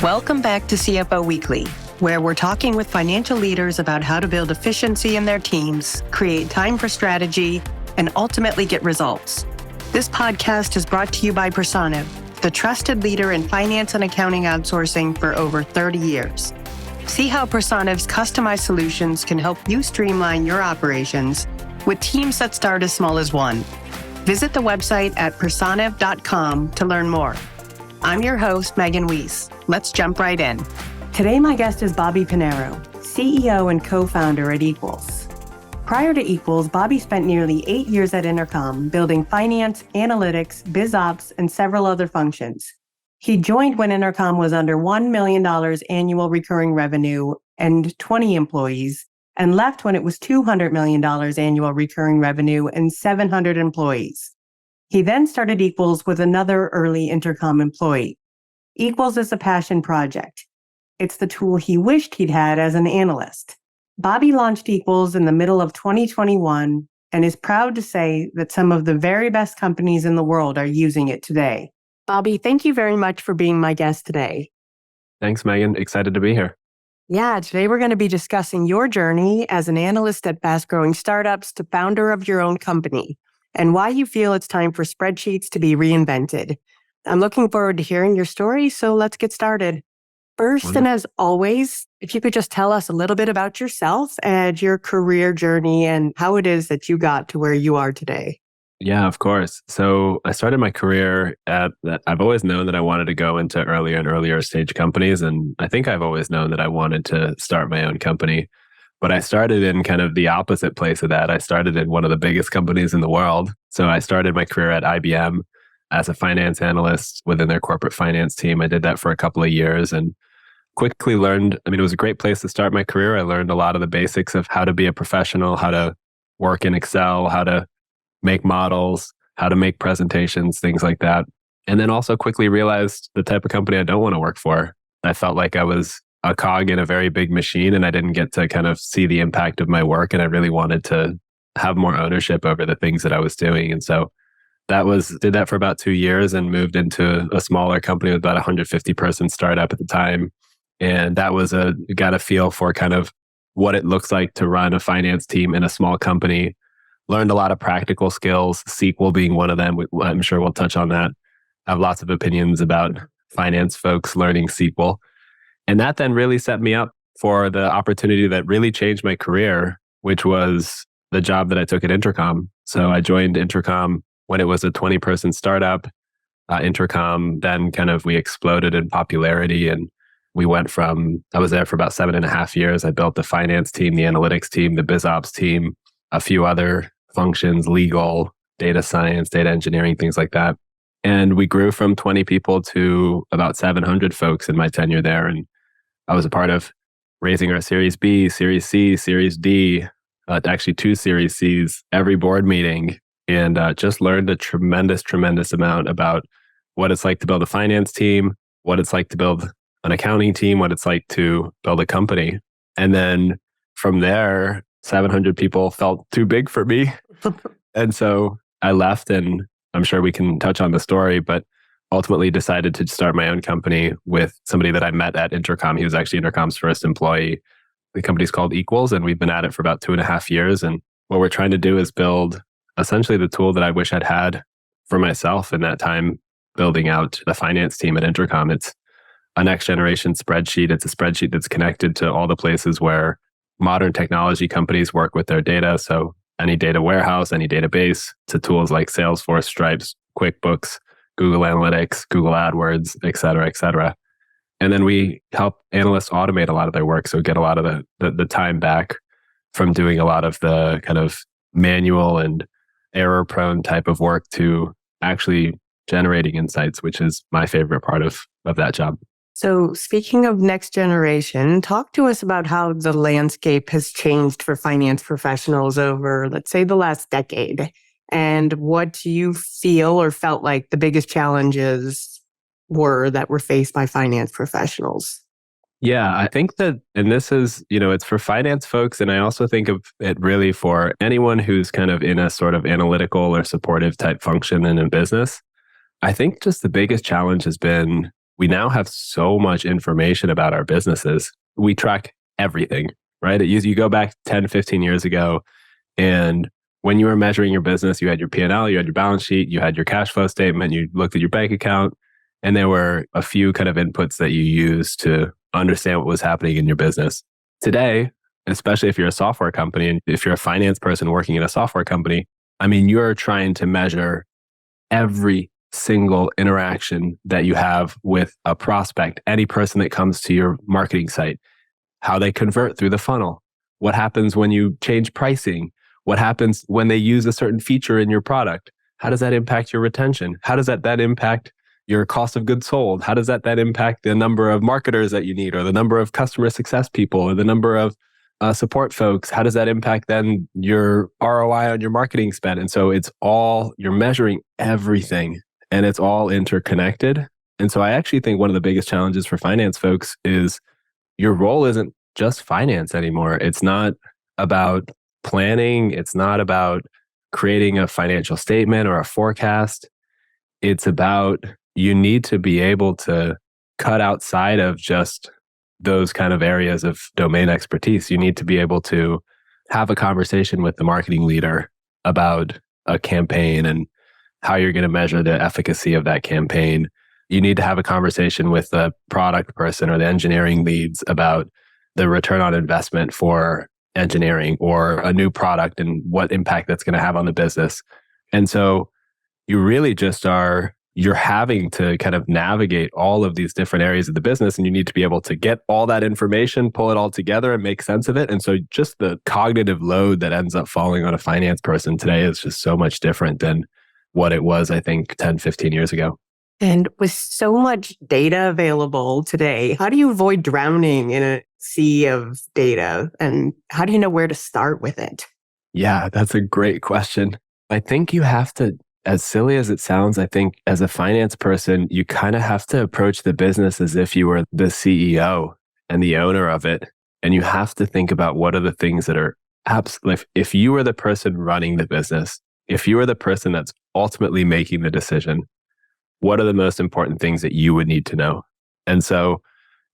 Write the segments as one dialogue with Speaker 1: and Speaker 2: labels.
Speaker 1: Welcome back to CFO Weekly, where we're talking with financial leaders about how to build efficiency in their teams, create time for strategy, and ultimately get results. This podcast is brought to you by Personiv, the trusted leader in finance and accounting outsourcing for over 30 years. See how Personiv's customized solutions can help you streamline your operations with teams that start as small as one. Visit the website at personiv.com to learn more. I'm your host, Megan Weis. Let's jump right in. Today, my guest is Bobby Pinero, CEO and co-founder at Equals. Prior to Equals, Bobby spent nearly 8 years at Intercom, building finance, analytics, biz ops, and several other functions. He joined when Intercom was under $1 million annual recurring revenue and 20 employees, and left when it was $200 million annual recurring revenue and 700 employees. He then started Equals with another early Intercom employee. Equals is a passion project. It's the tool he wished he'd had as an analyst. Bobby launched Equals in the middle of 2021 and is proud to say that some of the very best companies in the world are using it today. Bobby, thank you very much for being my guest today.
Speaker 2: Thanks, Megan. Excited to be here.
Speaker 1: Yeah, today we're going to be discussing your journey as an analyst at fast-growing startups to founder of your own company, and why you feel it's time for spreadsheets to be reinvented. I'm looking forward to hearing your story, so let's get started. First, and as always, if you could just tell us a little bit about yourself and your career journey and how it is that you got to where you are today.
Speaker 2: Yeah, of course. So I started my career I've always known that I wanted to go into earlier and earlier stage companies. And I think I've always known that I wanted to start my own company. But I started in kind of the opposite place of that. I started in one of the biggest companies in the world. So I started my career at IBM as a finance analyst within their corporate finance team. I did that for a couple of years and quickly learned, it was a great place to start my career. I learned a lot of the basics of how to be a professional, how to work in Excel, how to make models, how to make presentations, things like that. And then also quickly realized the type of company I don't want to work for. I felt like I was a cog in a very big machine and I didn't get to kind of see the impact of my work. And I really wanted to have more ownership over the things that I was doing. And so did that for about 2 years and moved into a smaller company with about 150 person startup at the time. And that was got a feel for kind of what it looks like to run a finance team in a small company. Learned a lot of practical skills, SQL being one of them. I'm sure we'll touch on that. I have lots of opinions about finance folks learning SQL. And that then really set me up for the opportunity that really changed my career, which was the job that I took at Intercom. So I joined Intercom when it was a 20-person startup. Intercom, then we exploded in popularity and I was there for about 7.5 years. I built the finance team, the analytics team, the biz ops team, a few other functions, legal, data science, data engineering, things like that. And we grew from 20 people to about 700 folks in my tenure there. And I was a part of raising our Series B, Series C, Series D, actually 2 Series Cs, every board meeting, and just learned a tremendous amount about what it's like to build a finance team, what it's like to build an accounting team, what it's like to build a company. And then from there, 700 people felt too big for me. And so I left, and I'm sure we can touch on the story, but ultimately decided to start my own company with somebody that I met at Intercom. He was actually Intercom's first employee. The company's called Equals, and we've been at it for about 2.5 years. And what we're trying to do is build essentially the tool that I wish I'd had for myself in that time, building out the finance team at Intercom. It's a next generation spreadsheet. It's a spreadsheet that's connected to all the places where modern technology companies work with their data. So any data warehouse, any database, to tools like Salesforce, Stripes, QuickBooks, Google Analytics, Google AdWords, et cetera, et cetera. And then we help analysts automate a lot of their work. So get a lot of the time back from doing a lot of the kind of manual and error-prone type of work to actually generating insights, which is my favorite part of that job.
Speaker 1: So speaking of next generation, talk to us about how the landscape has changed for finance professionals over, let's say, the last decade, and what you feel or felt like the biggest challenges that were faced by finance professionals.
Speaker 2: Yeah, I think that, and this is, it's for finance folks, and I also think of it really for anyone who's kind of in a sort of analytical or supportive type function in a business. I think just the biggest challenge has been we now have so much information about our businesses. We track everything, right? You go back 10, 15 years ago, and when you were measuring your business, you had your P&L, you had your balance sheet, you had your cash flow statement, you looked at your bank account, and there were a few kind of inputs that you used to understand what was happening in your business. Today, especially if you're a software company and if you're a finance person working in a software company, I mean, you're trying to measure every single interaction that you have with a prospect, any person that comes to your marketing site, how they convert through the funnel, what happens when you change pricing, what happens when they use a certain feature in your product, how does that impact your retention? How does that then impact your cost of goods sold? How does that then impact the number of marketers that you need, or the number of customer success people, or the number of support folks? How does that impact then your ROI on your marketing spend? And so you're measuring everything, and it's all interconnected. And so I actually think one of the biggest challenges for finance folks is your role isn't just finance anymore. It's not about planning. It's not about creating a financial statement or a forecast. It's about, you need to be able to cut outside of just those kind of areas of domain expertise. You need to be able to have a conversation with the marketing leader about a campaign and how you're going to measure the efficacy of that campaign. You need to have a conversation with the product person or the engineering leads about the return on investment for engineering or a new product and what impact that's going to have on the business. And so you really just you're having to kind of navigate all of these different areas of the business, and you need to be able to get all that information, pull it all together and make sense of it. And so just the cognitive load that ends up falling on a finance person today is just so much different than what it was, I think, 10, 15 years ago.
Speaker 1: And with so much data available today, how do you avoid drowning in a sea of data? And how do you know where to start with it?
Speaker 2: Yeah, that's a great question. I think you have to, as silly as it sounds, I think as a finance person, you kind of have to approach the business as if you were the CEO and the owner of it. And you have to think about what are the things that are absolutely, if you were the person running the business, if you were the person that's ultimately making the decision, what are the most important things that you would need to know? And so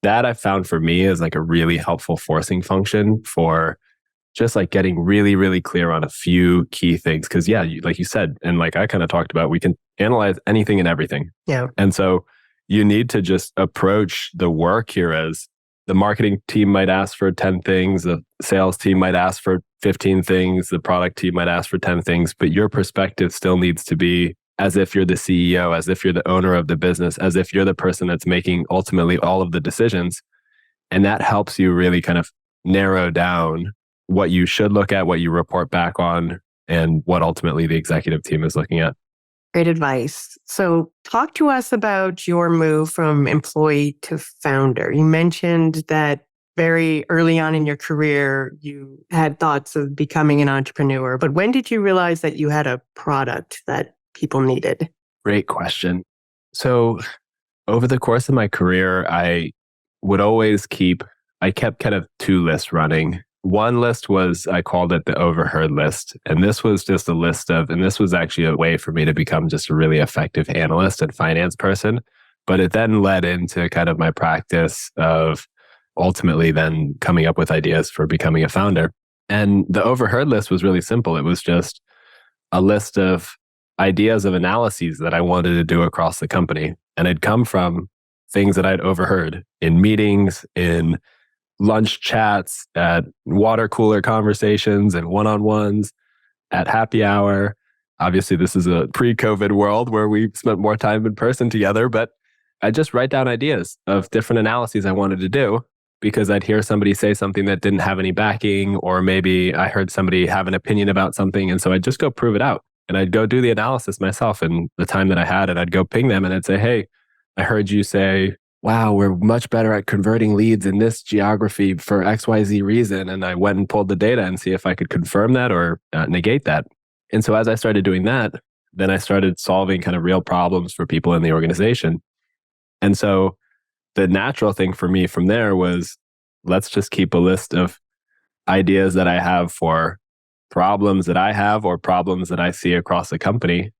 Speaker 2: that I found for me is like a really helpful forcing function for just like getting really, really clear on a few key things. Because yeah, like you said, and like I kind of talked about, we can analyze anything and everything.
Speaker 1: Yeah.
Speaker 2: And so you need to just approach the work here as the marketing team might ask for 10 things, the sales team might ask for 15 things, the product team might ask for 10 things, but your perspective still needs to be as if you're the CEO, as if you're the owner of the business, as if you're the person that's making ultimately all of the decisions. And that helps you really kind of narrow down what you should look at, what you report back on, and what ultimately the executive team is looking at.
Speaker 1: Great advice. So talk to us about your move from employee to founder. You mentioned that very early on in your career, you had thoughts of becoming an entrepreneur, but when did you realize that you had a product that people needed?
Speaker 2: Great question. So over the course of my career, I kept kind of two lists running. One list was, I called it the overheard list. And this was just a list of, and this was actually a way for me to become just a really effective analyst and finance person. But it then led into kind of my practice of ultimately then coming up with ideas for becoming a founder. And the overheard list was really simple. It was just a list of ideas of analyses that I wanted to do across the company. And it'd come from things that I'd overheard in meetings, in lunch chats, at water cooler conversations and one-on-ones, at happy hour. Obviously, this is a pre-COVID world where we spent more time in person together, but I just write down ideas of different analyses I wanted to do because I'd hear somebody say something that didn't have any backing, or maybe I heard somebody have an opinion about something. And so I'd just go prove it out. And I'd go do the analysis myself in the time that I had, and I'd go ping them and I'd say, hey, I heard you say, wow, we're much better at converting leads in this geography for XYZ reason. And I went and pulled the data and see if I could confirm that or negate that. And so as I started doing that, then I started solving kind of real problems for people in the organization. And so the natural thing for me from there was, let's just keep a list of ideas that I have for problems that I have or problems that I see across the company.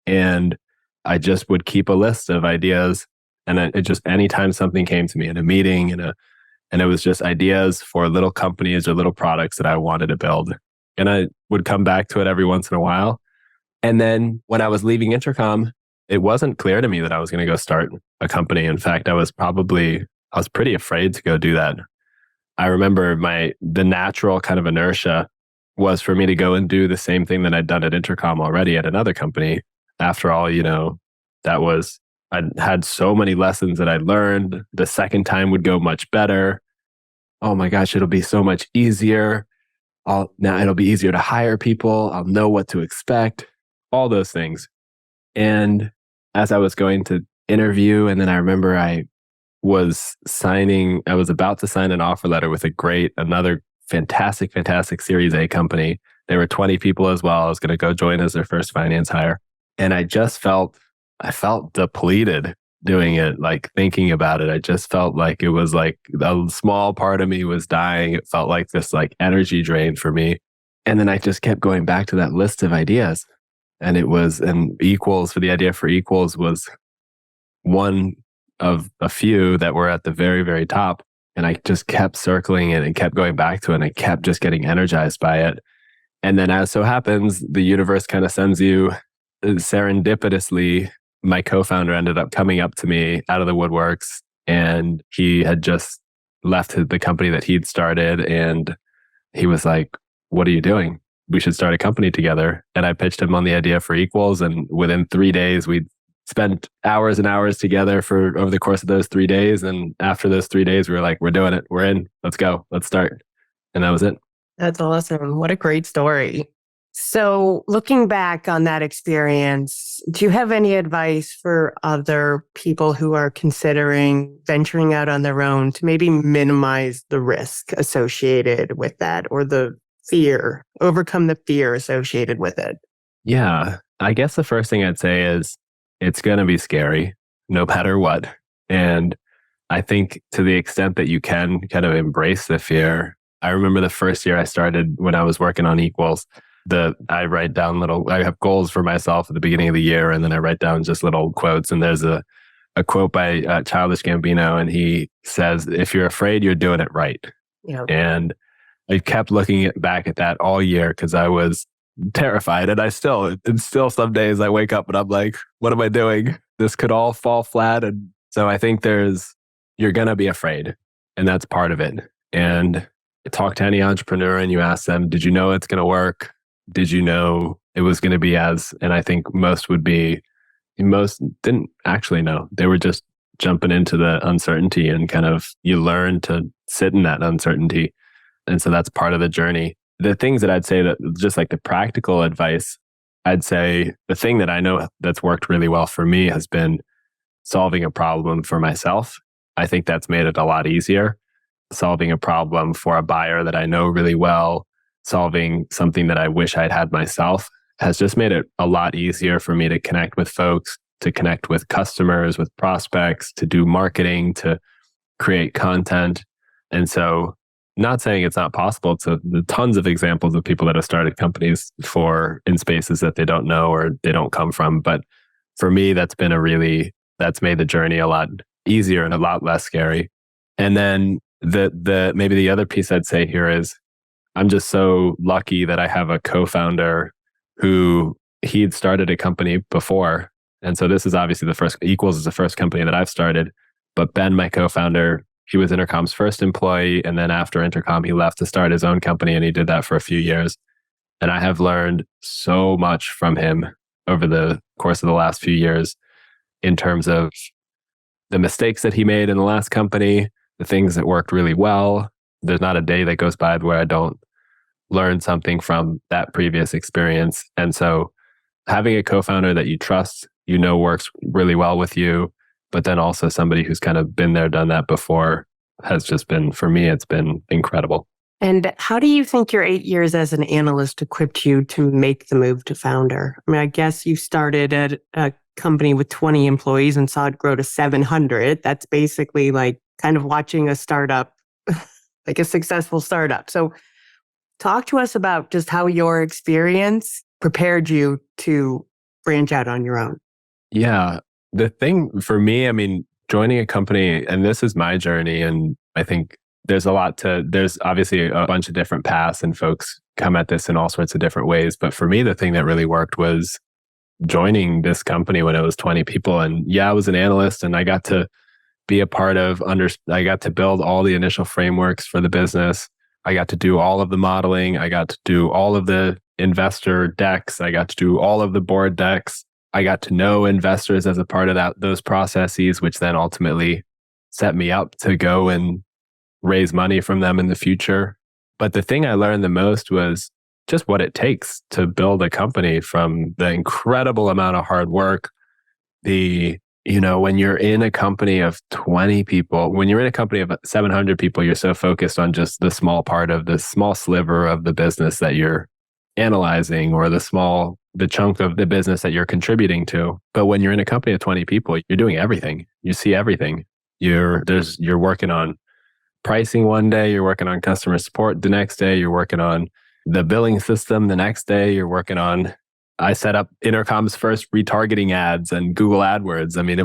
Speaker 2: And I just would keep a list of ideas And it just, anytime something came to me in a meeting, and it was just ideas for little companies or little products that I wanted to build. And I would come back to it every once in a while. And then when I was leaving Intercom, it wasn't clear to me that I was going to go start a company. In fact, I was pretty afraid to go do that. I remember the natural kind of inertia was for me to go and do the same thing that I'd done at Intercom already at another company. After all, I'd had so many lessons that I'd learned. The second time would go much better. Oh my gosh, it'll be so much easier. Now it'll be easier to hire people. I'll know what to expect, all those things. And as I was going to interview, and then I remember I was about to sign an offer letter with another fantastic Series A company. There were 20 people as well. I was going to go join as their first finance hire. And I felt depleted doing it, like thinking about it. I just felt like it was like a small part of me was dying. It felt like this like energy drain for me. And then I just kept going back to that list of ideas. And the idea for equals was one of a few that were at the very, very top. And I just kept circling it and kept going back to it. And I kept just getting energized by it. And then as so happens, the universe kind of sends you serendipitously. My co-founder ended up coming up to me out of the woodworks, and he had just left the company that he'd started. And he was like, "What are you doing? We should start a company together." And I pitched him on the idea for equals. And within 3 days, we spent hours and hours together over the course of those 3 days. And after those 3 days, we were like, "We're doing it. We're in. Let's go. Let's start." And that was it.
Speaker 1: That's awesome. What a great story. So looking back on that experience, do you have any advice for other people who are considering venturing out on their own to maybe minimize the risk associated with that, or overcome the fear associated with it?
Speaker 2: Yeah. I guess the first thing I'd say is it's going to be scary no matter what. And I think to the extent that you can kind of embrace the fear. I remember the first year I started when I was working on equals, I write down I have goals for myself at the beginning of the year, and then I write down just little quotes. And there's a quote by Childish Gambino, and he says, "If you're afraid, you're doing it right."
Speaker 1: Yeah.
Speaker 2: And I kept looking back at that all year because I was terrified. And still some days I wake up and I'm like, what am I doing? This could all fall flat. And so I think you're going to be afraid, and that's part of it. And talk to any entrepreneur and you ask them, did you know it's going to work? Did you know it was going to be and I think most didn't actually know. They were just jumping into the uncertainty, and kind of you learn to sit in that uncertainty. And so that's part of the journey. The things that I'd say that just like the practical advice, I'd say the thing that I know that's worked really well for me has been solving a problem for myself. I think that's made it a lot easier. Solving a problem for a buyer that I know really well, solving something that I wish I'd had myself, has just made it a lot easier for me to connect with folks, to connect with customers, with prospects, to do marketing, to create content. And so, not saying it's not possible. To the tons of examples of people that have started companies in spaces that they don't know or they don't come from. But for me, that's made the journey a lot easier and a lot less scary. And then maybe the other piece I'd say here is I'm just so lucky that I have a co-founder who he'd started a company before. And so this is obviously Equals is the first company that I've started. But Ben, my co-founder, he was Intercom's first employee. And then after Intercom, he left to start his own company, and he did that for a few years. And I have learned so much from him over the course of the last few years in terms of the mistakes that he made in the last company, the things that worked really well. There's not a day that goes by where I don't learn something from that previous experience. And so having a co-founder that you trust, works really well with you, but then also somebody who's kind of been there, done that before, has just been, for me, it's been incredible.
Speaker 1: And how do you think your 8 years as an analyst equipped you to make the move to founder? I mean, I guess you started at a company with 20 employees and saw it grow to 700. That's basically like kind of watching a startup, like a successful startup. So talk to us about just how your experience prepared you to branch out on your own.
Speaker 2: Yeah. The thing for me, I mean, joining a company, and this is my journey, and I think there's obviously a bunch of different paths and folks come at this in all sorts of different ways. But for me, the thing that really worked was joining this company when it was 20 people. And yeah, I was an analyst and I got to be a part of, I got to build all the initial frameworks for the business. I got to do all of the modeling. I got to do all of the investor decks. I got to do all of the board decks. I got to know investors as a part of those processes, which then ultimately set me up to go and raise money from them in the future. But the thing I learned the most was just what it takes to build a company, from the incredible amount of hard work, when you're in a company of 20 people, when you're in a company of 700 people, you're so focused on just the small part of the small sliver of the business that you're analyzing, or the chunk of the business that you're contributing to. But when you're in a company of 20 people, you're doing everything. You see everything. You're working on pricing one day, you're working on customer support the next day, you're working on the billing system the next day, I set up Intercom's first retargeting ads and Google AdWords. I mean,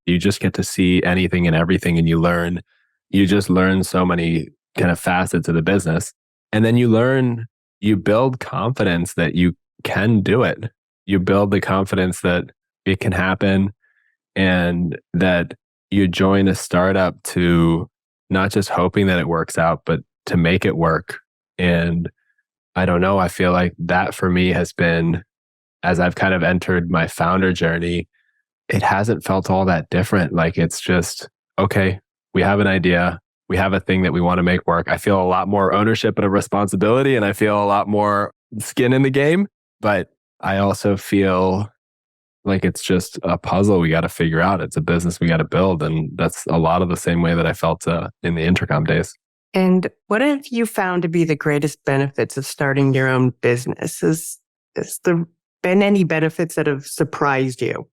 Speaker 2: you just get to see anything and everything, and you just learn so many kind of facets of the business. And then you build confidence that you can do it. You build the confidence that it can happen, and that you join a startup to not just hoping that it works out, but to make it work. And I don't know, I feel like that for me has been, as I've kind of entered my founder journey, it hasn't felt all that different. Like, it's just, okay, we have an idea, we have a thing that we want to make work. I feel a lot more ownership and a responsibility, and I feel a lot more skin in the game. But I also feel like it's just a puzzle we got to figure out. It's a business we got to build. And that's a lot of the same way that I felt in the Intercom days.
Speaker 1: And what have you found to be the greatest benefits of starting your own business? Has there been any benefits that have surprised you?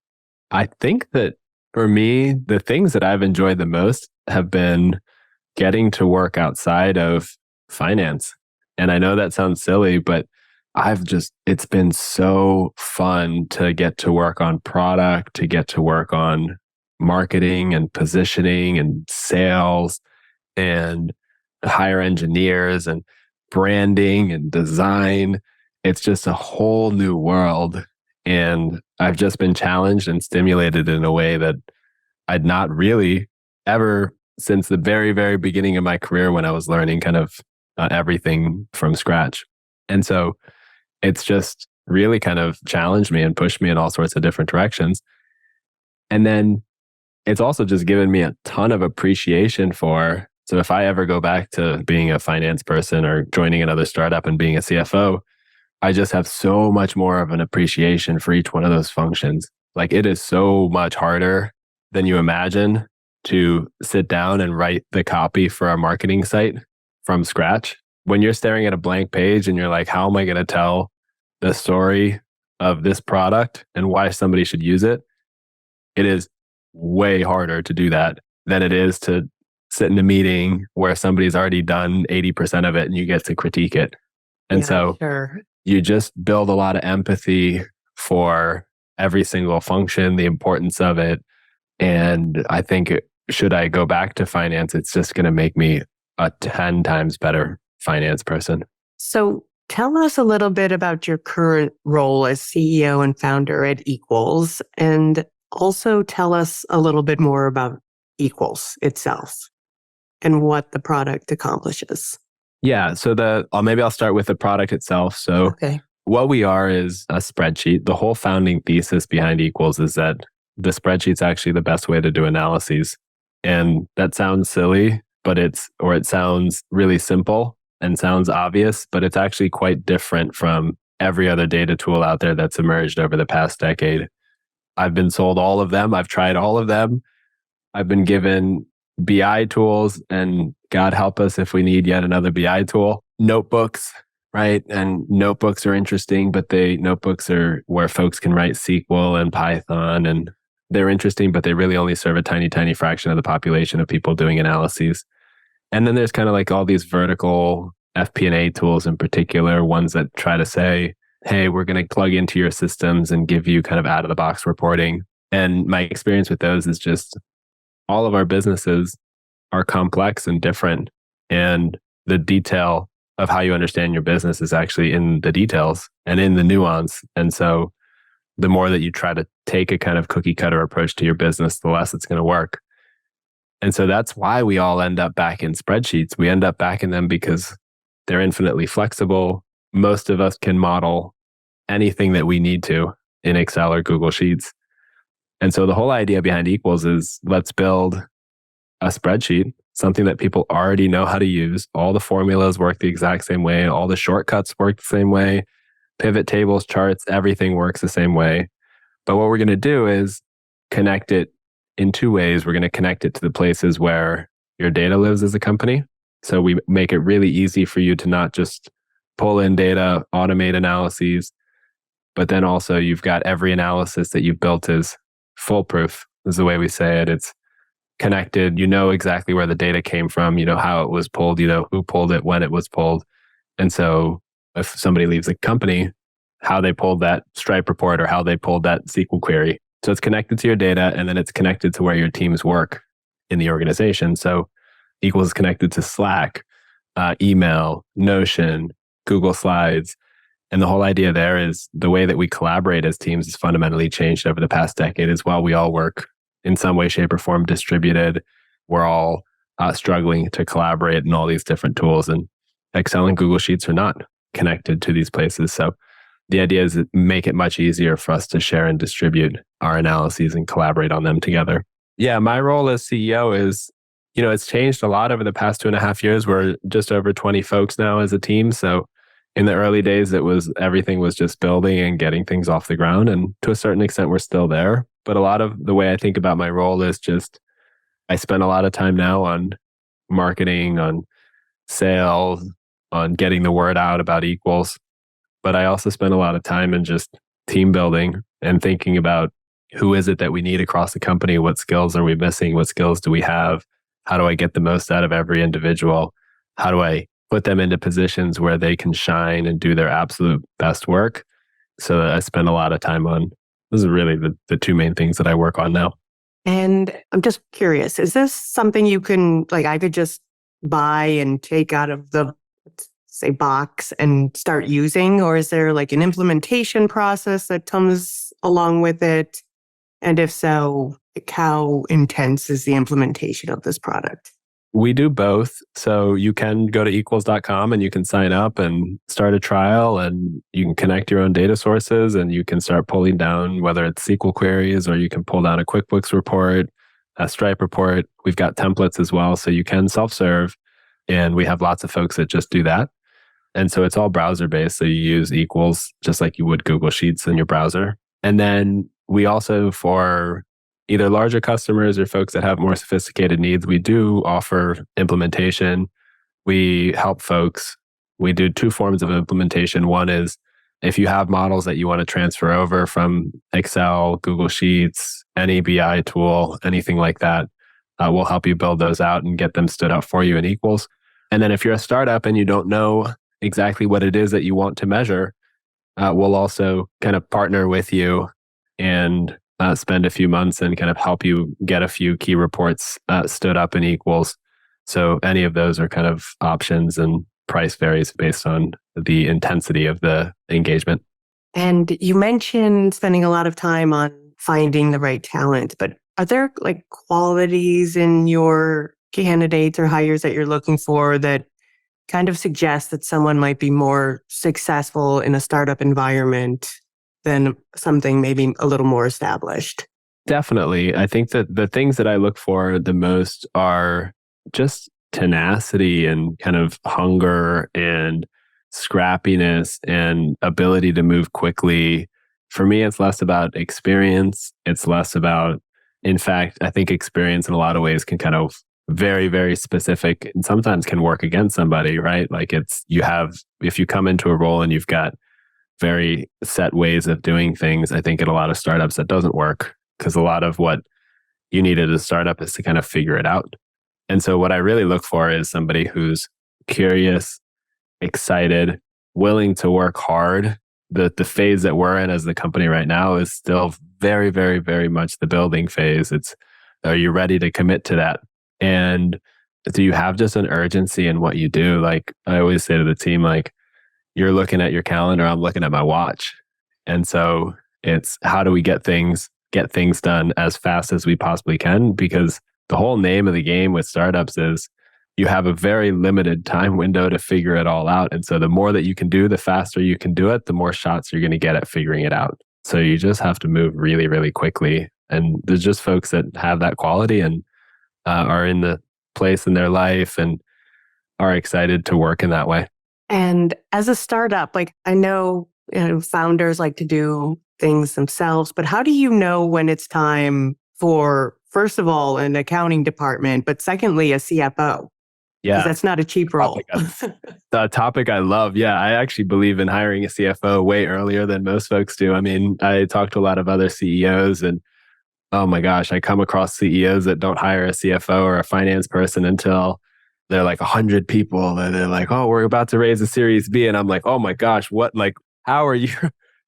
Speaker 2: I think that for me, the things that I've enjoyed the most have been getting to work outside of finance. And I know that sounds silly, but it's been so fun to get to work on product, to get to work on marketing and positioning and sales and hire engineers and branding and design. It's just a whole new world. And I've just been challenged and stimulated in a way that I'd not really ever since the very, very beginning of my career, when I was learning kind of everything from scratch. And so it's just really kind of challenged me and pushed me in all sorts of different directions. And then it's also just given me a ton of appreciation for, so if I ever go back to being a finance person or joining another startup and being a CFO, I just have so much more of an appreciation for each one of those functions. Like, it is so much harder than you imagine to sit down and write the copy for a marketing site from scratch. When you're staring at a blank page and you're like, how am I going to tell the story of this product and why somebody should use it? It is way harder to do that than it is to sit in a meeting where somebody's already done 80% of it and you get to critique it. And
Speaker 1: sure.
Speaker 2: You just build a lot of empathy for every single function, the importance of it. And I think should I go back to finance, it's just going to make me a 10 times better finance person.
Speaker 1: So tell us a little bit about your current role as CEO and founder at Equals, and also tell us a little bit more about Equals itself and what the product accomplishes.
Speaker 2: Yeah. So maybe I'll start with the product itself. So What we are is a spreadsheet. The whole founding thesis behind Equals is that the spreadsheet's actually the best way to do analyses. And that sounds silly, but it sounds really simple and sounds obvious, but it's actually quite different from every other data tool out there that's emerged over the past decade. I've been sold all of them. I've tried all of them. I've been given BI tools, and God help us if we need yet another BI tool. Notebooks, right? And notebooks are interesting, but notebooks are where folks can write SQL and Python, and they're interesting, but they really only serve a tiny, tiny fraction of the population of people doing analyses. And then there's kind of like all these vertical fp&a tools in particular, ones that try to say, hey, we're going to plug into your systems and give you kind of out-of-the-box reporting. And my experience with those is just all of our businesses are complex and different. And the detail of how you understand your business is actually in the details and in the nuance. And so the more that you try to take a kind of cookie cutter approach to your business, the less it's going to work. And so that's why we all end up back in spreadsheets. We end up back in them because they're infinitely flexible. Most of us can model anything that we need to in Excel or Google Sheets. And so the whole idea behind Equals is let's build a spreadsheet, something that people already know how to use. All the formulas work the exact same way. All the shortcuts work the same way. Pivot tables, charts, everything works the same way. But what we're going to do is connect it in two ways. We're going to connect it to the places where your data lives as a company. So we make it really easy for you to not just pull in data, automate analyses, but then also you've got every analysis that you've built is foolproof, is the way we say it. It's connected. You know exactly where the data came from. You know how it was pulled. You know who pulled it, when it was pulled. And so if somebody leaves a company, how they pulled that Stripe report or how they pulled that SQL query. So it's connected to your data, and then it's connected to where your teams work in the organization. So Equals is connected to Slack, email, Notion, Google Slides. And the whole idea there is the way that we collaborate as teams has fundamentally changed over the past decade as well. We all work in some way, shape, or form distributed. We're all struggling to collaborate in all these different tools. And Excel and Google Sheets are not connected to these places. So the idea is to make it much easier for us to share and distribute our analyses and collaborate on them together. Yeah, my role as CEO is, it's changed a lot over the past 2.5 years. We're just over 20 folks now as a team. So in the early days, everything was just building and getting things off the ground. And to a certain extent, we're still there. But a lot of the way I think about my role is just, I spend a lot of time now on marketing, on sales, on getting the word out about Equals. But I also spend a lot of time in just team building and thinking about who is it that we need across the company? What skills are we missing? What skills do we have? How do I get the most out of every individual? How do I put them into positions where they can shine and do their absolute best work? So I spend a lot of time on, those are really the two main things that I work on now.
Speaker 1: And I'm just curious, is this something you can, I could just buy and take out of the, say, box and start using? Or is there an implementation process that comes along with it? And if so, how intense is the implementation of this product?
Speaker 2: We do both. So you can go to equals.com and you can sign up and start a trial, and you can connect your own data sources, and you can start pulling down whether it's SQL queries, or you can pull down a QuickBooks report, a Stripe report. We've got templates as well. So you can self-serve, and we have lots of folks that just do that. And so it's all browser based. So you use Equals just like you would Google Sheets in your browser. And then we also, for either larger customers or folks that have more sophisticated needs, we do offer implementation. We help folks. We do two forms of implementation. One is if you have models that you want to transfer over from Excel, Google Sheets, any BI tool, anything like that, we'll help you build those out and get them stood up for you in Equals. And then if you're a startup and you don't know exactly what it is that you want to measure, we'll also kind of partner with you and spend a few months and kind of help you get a few key reports stood up in Equals. So any of those are kind of options, and price varies based on the intensity of the engagement.
Speaker 1: And you mentioned spending a lot of time on finding the right talent, but are there qualities in your candidates or hires that you're looking for that kind of suggest that someone might be more successful in a startup environment than something maybe a little more established?
Speaker 2: Definitely. I think that the things that I look for the most are just tenacity and kind of hunger and scrappiness and ability to move quickly. For me, it's less about experience. It's less about, in fact, I think experience in a lot of ways can kind of very, very specific and sometimes can work against somebody, right? If you come into a role and you've got very set ways of doing things, I think in a lot of startups that doesn't work, because a lot of what you need at a startup is to kind of figure it out. And so what I really look for is somebody who's curious, excited, willing to work hard. The phase that we're in as the company right now is still very, very, very much the building phase. It's Are you ready to commit to that? And do you have just an urgency in what you do? Like I always say to the team, like, you're looking at your calendar, I'm looking at my watch. And so it's how do we get things done as fast as we possibly can? Because the whole name of the game with startups is you have a very limited time window to figure it all out. And so the more that you can do, the faster you can do it, the more shots you're going to get at figuring it out. So you just have to move really, really quickly. And there's just folks that have that quality and are in the place in their life and are excited to work in that way.
Speaker 1: And as a startup, like I know, founders like to do things themselves, but how do you know when it's time for, first of all, an accounting department, but secondly, a CFO?
Speaker 2: Yeah.
Speaker 1: Because that's not a cheap role.
Speaker 2: The topic I love. Yeah, I actually believe in hiring a CFO way earlier than most folks do. I mean, I talk to a lot of other CEOs and oh my gosh, I come across CEOs that don't hire a CFO or a finance person until they're like 100 people and they're like, oh, we're about to raise a Series B. And I'm like, oh my gosh, what, like, how are you,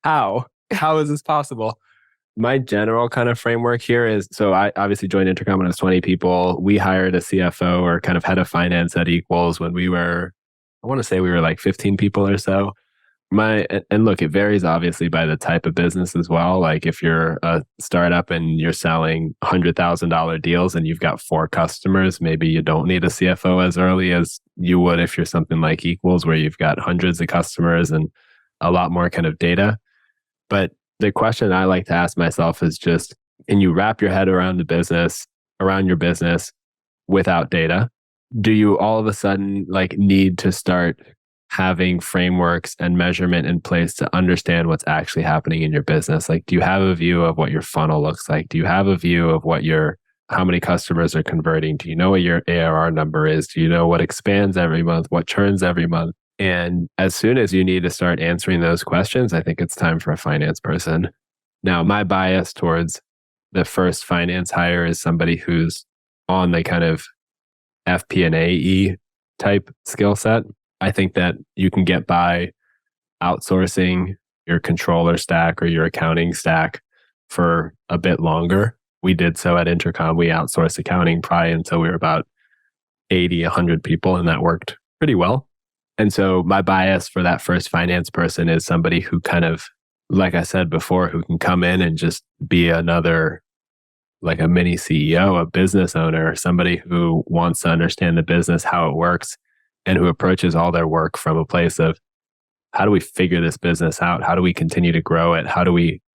Speaker 2: how is this possible? My general kind of framework here is, so I obviously joined Intercom when I was 20 people. We hired a CFO or kind of head of finance at Equals when we were, I want to say we were like 15 people or so. And look, it varies obviously by the type of business as well. Like if you're a startup and you're selling $100,000 deals and you've got 4 customers, maybe you don't need a CFO as early as you would if you're something like Equals where you've got hundreds of customers and a lot more kind of data. But the question I like to ask myself is just, can you wrap your head around your business without data? Do you all of a sudden like need to start having frameworks and measurement in place to understand what's actually happening in your business? Like, do you have a view of what your funnel looks like? Do you have a view of how many customers are converting? Do you know what your ARR number is? Do you know what expands every month? What churns every month? And as soon as you need to start answering those questions, I think it's time for a finance person. Now, my bias towards the first finance hire is somebody who's on the kind of fp&a type skill set. I think that you can get by outsourcing your controller stack or your accounting stack for a bit longer. We did so at Intercom. We outsourced accounting probably until we were about 80, 100 people, and that worked pretty well. And so my bias for that first finance person is somebody who kind of, like I said before, who can come in and just be another, like a mini CEO, a business owner, somebody who wants to understand the business, how it works, and who approaches all their work from a place of how do we figure this business out? How do we continue to grow it?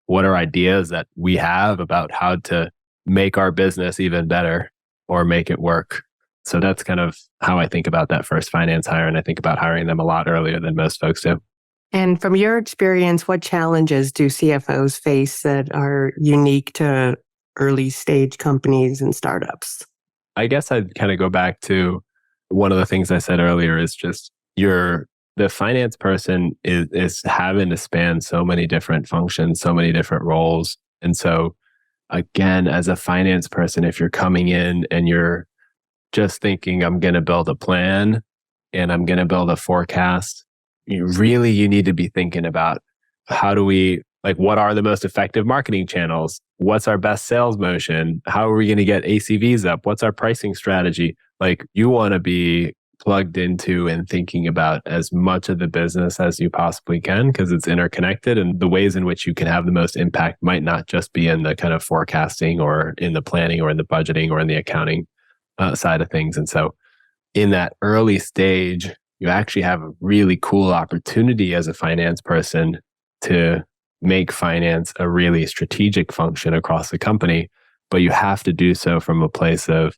Speaker 2: What are ideas that we have about how to make our business even better or make it work? So that's kind of how I think about that first finance hire. And I think about hiring them a lot earlier than most folks do.
Speaker 1: And from your experience, what challenges do CFOs face that are unique to early stage companies and startups?
Speaker 2: I guess I'd kind of go back to one of the things I said earlier is just the finance person is having to span so many different functions, so many different roles. And so again, as a finance person, if you're coming in and you're just thinking, I'm going to build a plan and I'm going to build a forecast, you need to be thinking about what are the most effective marketing channels? What's our best sales motion? How are we going to get ACVs up? What's our pricing strategy? Like you want to be plugged into and thinking about as much of the business as you possibly can because it's interconnected, and the ways in which you can have the most impact might not just be in the kind of forecasting or in the planning or in the budgeting or in the accounting side of things. And so in that early stage, you actually have a really cool opportunity as a finance person to make finance a really strategic function across the company, but you have to do so from a place of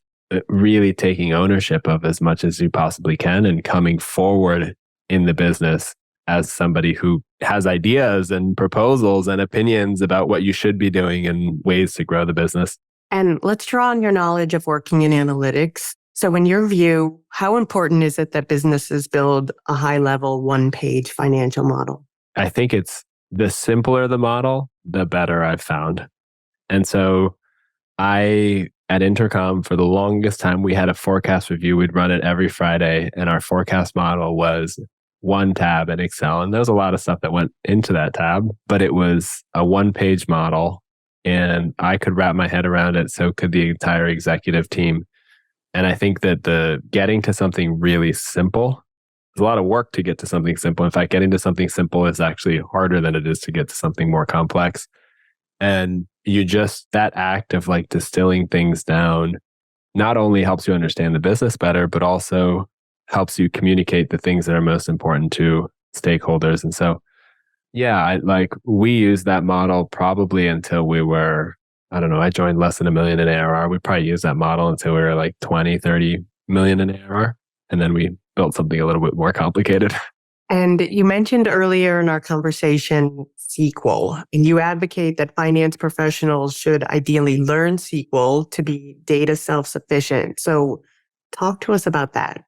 Speaker 2: really taking ownership of as much as you possibly can and coming forward in the business as somebody who has ideas and proposals and opinions about what you should be doing and ways to grow the business.
Speaker 1: And let's draw on your knowledge of working in analytics. So in your view, how important is it that businesses build a high-level, one-page financial model?
Speaker 2: I think it's the simpler the model, the better I've found. And so at Intercom, for the longest time, we had a forecast review. We'd run it every Friday, and our forecast model was one tab in Excel. And there's a lot of stuff that went into that tab, but it was a one-page model. and I could wrap my head around it. So could the entire executive team. And I think that the getting to something really simple, there's a lot of work to get to something simple. In fact, getting to something simple is actually harder than it is to get to something more complex. And that act of like distilling things down not only helps you understand the business better, but also helps you communicate the things that are most important to stakeholders. And so, yeah, we used that model probably until we were, I don't know, I joined less than $1 million in ARR. We probably used that model until we were like 20, 30 million in ARR. And then we built something a little bit more complicated.
Speaker 1: And you mentioned earlier in our conversation SQL, and you advocate that finance professionals should ideally learn SQL to be data self-sufficient. So talk to us about that.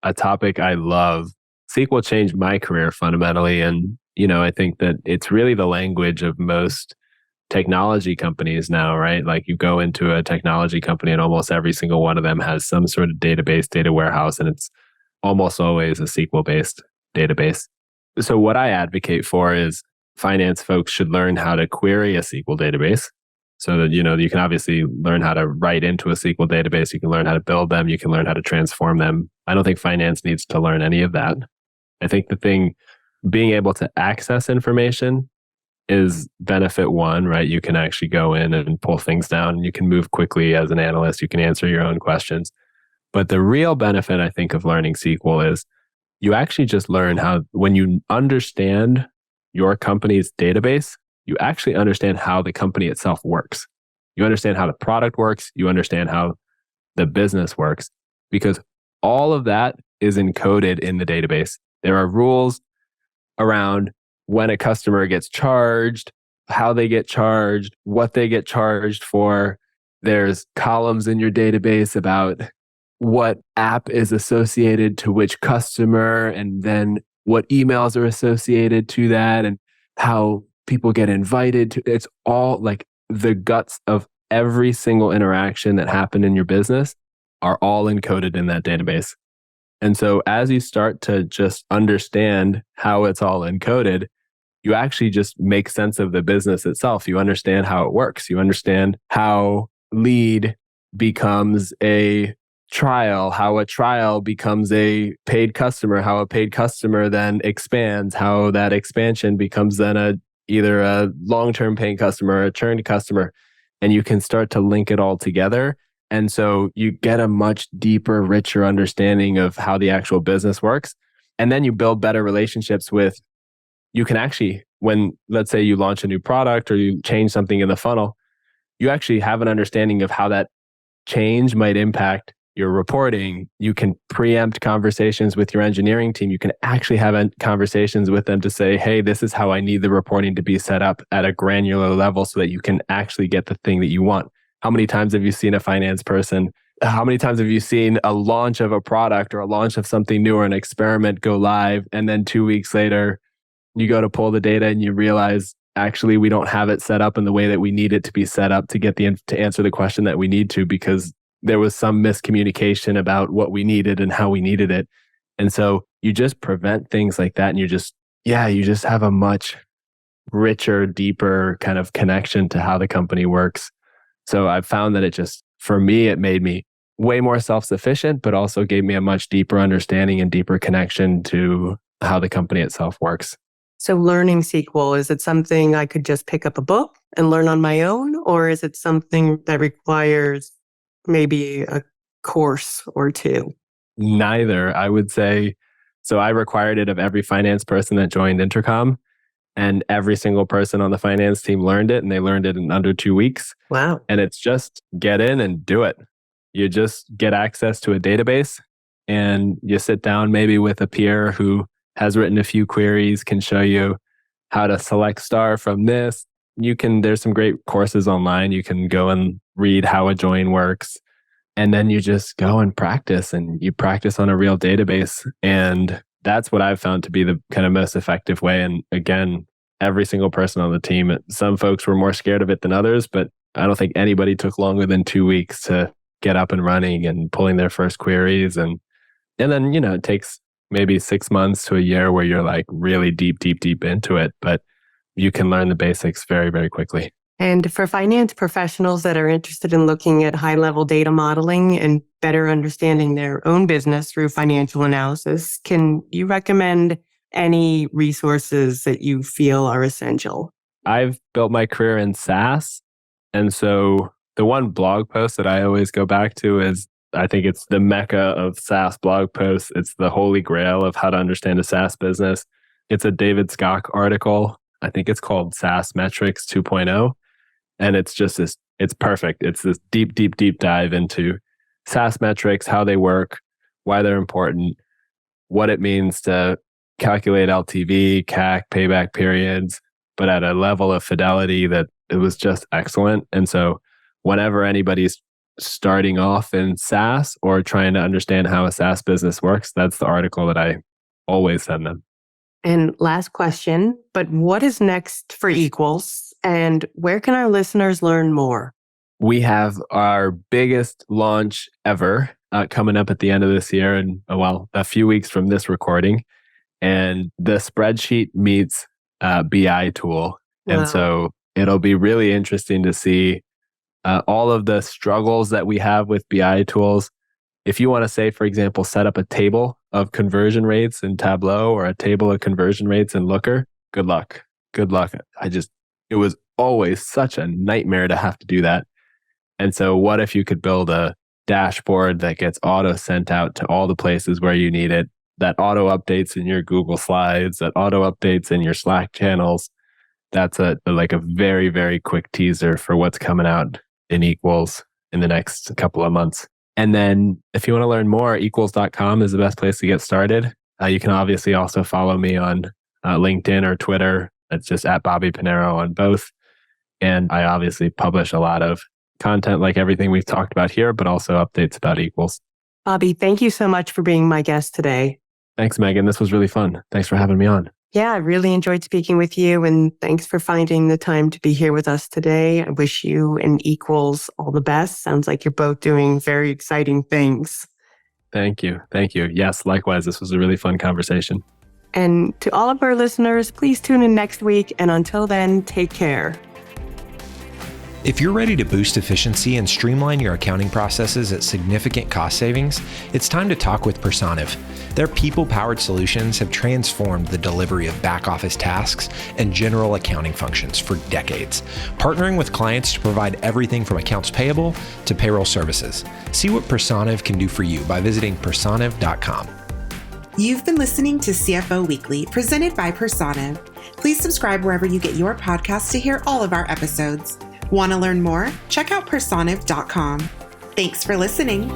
Speaker 2: A topic I love. SQL changed my career fundamentally. And, I think that it's really the language of most technology companies now, right? Like you go into a technology company and almost every single one of them has some sort of database, data warehouse, and it's almost always a SQL-based database. So what I advocate for is finance folks should learn how to query a SQL database so that, you can obviously learn how to write into a SQL database. You can learn how to build them. You can learn how to transform them. I don't think finance needs to learn any of that. I think being able to access information is benefit one, right? You can actually go in and pull things down. You can move quickly as an analyst. You can answer your own questions. But the real benefit, I think, of learning SQL is you actually just learn how, when you understand your company's database, you actually understand how the company itself works. You understand how the product works. You understand how the business works, because all of that is encoded in the database. There are rules around when a customer gets charged, how they get charged, what they get charged for. There's columns in your database about what app is associated to which customer, and then what emails are associated to that, and how people get invited to. It's all like the guts of every single interaction that happened in your business are all encoded in that database. And so as you start to just understand how it's all encoded, you actually just make sense of the business itself. You understand how it works. You understand how lead becomes a trial, how a trial becomes a paid customer, how a paid customer then expands, how that expansion becomes then either a long-term paying customer or a churned customer. And you can start to link it all together. And so you get a much deeper, richer understanding of how the actual business works. And then you build better relationships with, you can actually, when let's say you launch a new product or you change something in the funnel, you actually have an understanding of how that change might impact your reporting. You can preempt conversations with your engineering team. You can actually have conversations with them to say, hey, this is how I need the reporting to be set up at a granular level so that you can actually get the thing that you want. How many times have you seen a finance person? How many times have you seen a launch of a product or a launch of something new or an experiment go live, and then 2 weeks later, you go to pull the data and you realize, actually, we don't have it set up in the way that we need it to be set up to get to answer the question that we need to, because there was some miscommunication about what we needed and how we needed it. And so you just prevent things like that, and you just have a much richer, deeper kind of connection to how the company works. So I've found that for me, it made me way more self-sufficient, but also gave me a much deeper understanding and deeper connection to how the company itself works.
Speaker 1: So learning SQL, is it something I could just pick up a book and learn on my own? Or is it something that requires maybe a course or two?
Speaker 2: Neither, I would say. So I required it of every finance person that joined Intercom, and every single person on the finance team learned it, and they learned it in under 2 weeks.
Speaker 1: Wow.
Speaker 2: And it's just get in and do it. You just get access to a database, and you sit down maybe with a peer who has written a few queries, can show you how to select star from this. There's some great courses online. You can go and read how a join works. And then you just go and practice, and you practice on a real database. And that's what I've found to be the kind of most effective way. And again, every single person on the team, some folks were more scared of it than others, but I don't think anybody took longer than 2 weeks to get up and running and pulling their first queries. And then, it takes maybe 6 months to a year where you're like really deep into it, but you can learn the basics very, very quickly.
Speaker 1: And for finance professionals that are interested in looking at high-level data modeling and better understanding their own business through financial analysis, can you recommend any resources that you feel are essential?
Speaker 2: I've built my career in SaaS. And so the one blog post that I always go back to is, I think it's the mecca of SaaS blog posts. It's the holy grail of how to understand a SaaS business. It's a David Skock article. I think it's called SaaS Metrics 2.0. And it's just this, it's perfect. It's this deep, deep, deep dive into SaaS metrics, how they work, why they're important, what it means to calculate LTV, CAC, payback periods, but at a level of fidelity that it was just excellent. And so whenever anybody's starting off in SaaS or trying to understand how a SaaS business works, that's the article that I always send them.
Speaker 1: And last question, but what is next for Equals and where can our listeners learn more?
Speaker 2: We have our biggest launch ever coming up at the end of this year and, a few weeks from this recording. And the Spreadsheet meets BI tool.
Speaker 1: Wow.
Speaker 2: And so it'll be really interesting to see all of the struggles that we have with BI tools. If you want to say, for example, set up a table of conversion rates in Tableau or a table of conversion rates in Looker, good luck. Good luck. It was always such a nightmare to have to do that. And so what if you could build a dashboard that gets auto sent out to all the places where you need it, that auto updates in your Google Slides, that auto updates in your Slack channels? That's a very, very quick teaser for what's coming out in Equals in the next couple of months. And then if you want to learn more, equals.com is the best place to get started. You can obviously also follow me on LinkedIn or Twitter. It's just at Bobby Pinero on both. And I obviously publish a lot of content like everything we've talked about here, but also updates about Equals.
Speaker 1: Bobby, thank you so much for being my guest today.
Speaker 2: Thanks, Megan. This was really fun. Thanks for having me on.
Speaker 1: Yeah, I really enjoyed speaking with you and thanks for finding the time to be here with us today. I wish you and Equals all the best. Sounds like you're both doing very exciting things.
Speaker 2: Thank you. Thank you. Yes, likewise. This was a really fun conversation.
Speaker 1: And to all of our listeners, please tune in next week. And until then, take care.
Speaker 3: If you're ready to boost efficiency and streamline your accounting processes at significant cost savings, it's time to talk with Personiv. Their people-powered solutions have transformed the delivery of back-office tasks and general accounting functions for decades, partnering with clients to provide everything from accounts payable to payroll services. See what Personiv can do for you by visiting personiv.com.
Speaker 4: You've been listening to CFO Weekly, presented by Personiv. Please subscribe wherever you get your podcasts to hear all of our episodes. Want to learn more? Check out personiv.com. Thanks for listening.